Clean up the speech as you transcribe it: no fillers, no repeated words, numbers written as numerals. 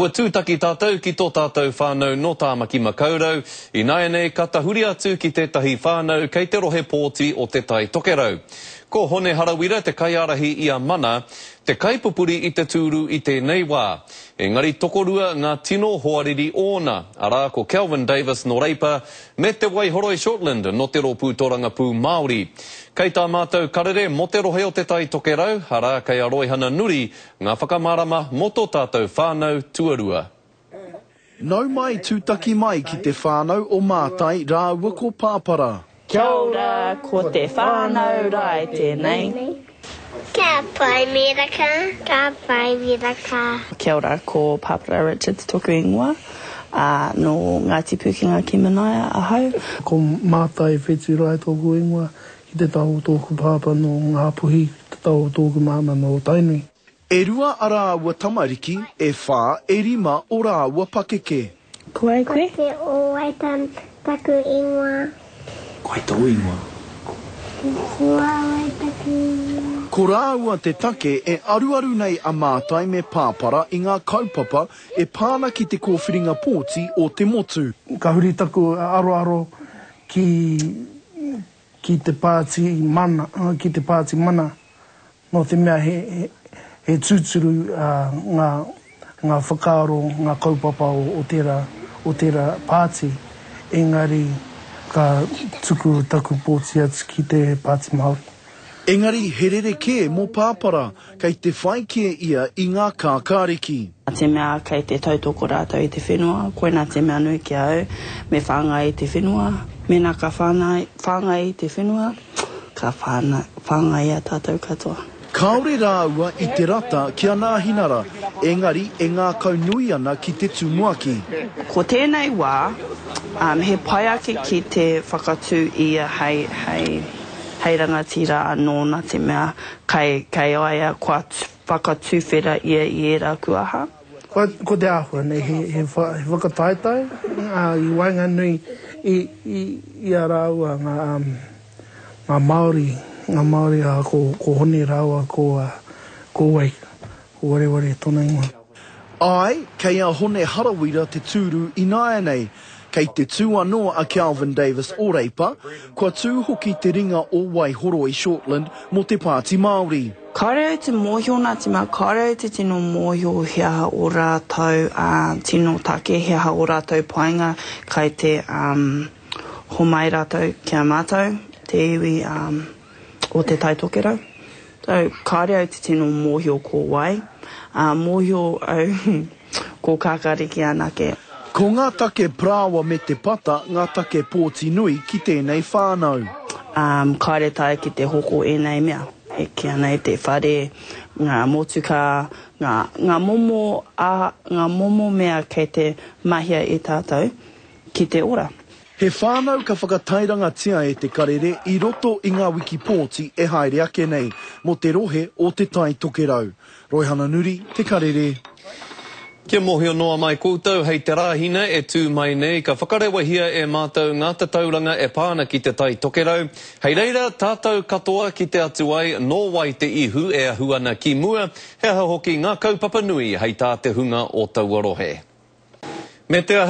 Ua tūtaki tātou ki tō tātou whānau no tāmaki makaurau, I nāia nei ka tahuri atu ki tētahi whānau kei te rohe pōti o te tai tokerau. Ko hone harawira te kaiarahi ia mana, te kaipupuri I te tūru I tēnei wā. Engari tokorua ngā tino hoariri ōna, arā ko Kelvin Davis no Reipa, me te Waihoroi Shortland no te Ropu Toranga Pū Māori. Kei tā mātou karere mo te rohe o te tai tokerau, arā kei a roihana nuri ngā whakamārama mo tō tātou whānau tuarua. Nau mai tūtaki mai ki te whānau o mātai rāua ko pāpara. Kia ora, ko te whānau rai tēnei. Kia pai miraka, kia pai miraka. Kia ora, ko Pāpara Richards toku ingoa, no Ngāti Pukenga ki Manaia ahau. Ko mātai whetū rai tōku ingoa, ki te tau tōku pāpa no ngā puhi, te tau tōku māma no Tainui. E rua a rāua tamariki, e whā e rima o rāua pakeke. Koe koe? Ko te o waitan taku ingoa. Koe tau ingoa. Kua waitaku ingoa. Ko rāua te take e aruaru nei a mātai me pāpara I ngā kaupapa e pāna ki te kōwhiringa pōti o te motu. Ka huri taku aroaro ki te pāti mana, no te mea he tūturu ngā whakaaro, ngā kaupapa o tērā pāti. Engari ka tuku taku pōti atu ki te pāti Māori. Engari herere ke mō pāpara, kei te whai kia ia I ngā kākāriki. Te mea kei te tautoko rātou I te whenua, koina te mea nui ki au, me whāngai I te whenua, mena ka whāngai I te whenua, ka whāngai a tātou katoa. Kāore rāua I te rata kia nā hinara, engari e ngā kaunui ana ki te tumuaki. Ko tēnei wā, he pai ake ki te whakatū ia hei rangatira anō nā te mea kai aia kua whakatūwhera ia I era kuaha. Ko te āhua nei, he whakataitai, I wainga nui I a rāua ngā Māori a ko hone rāua ko wei, ko wareware tōna ingoa. Ai, kei a hone harawira te tūru I nāia nei, kei te tūanoa a Kelvin Davis o Reipa, kua tū hoki te ringa o Waihoroi Shortland mo te Pāti Māori. Kaireu te mōhio nā te mea, kaireu te tino mōhio hea o rātou, tino take hea o rātou painga, kai te homai rātou kia mātou, te iwi o te tai tokerau. So, kaireu te tino mōhio ko wai, mōhio au ko kākariki anake. Ko ngā take prāwa me te pata, ngā take pōti nui ki tēnei whānau. Kaire tai ki te hoko e nei mea. E kia nei te whare, ngā motuka, ngā momo mea kei te mahia e tātou ki te ora. He whānau ka whakatairanga tia e te karere I roto I ngā wiki pōti e haere ake nei, mo te rohe o te tai tokerau. Roihana nuri, te karere. Kia mohio noa mai koutou, hei te rāhina e tū mai nei, ka whakarewa hia e mātou ngā tauranga e pāna ki te tai tokerau. Hei reira, tātou katoa ki te atu ai, nō wai te ihu e ahu ana ki mua, he hoki ngā kaupapa nui hei tā te hunga o Tauarohe. Me te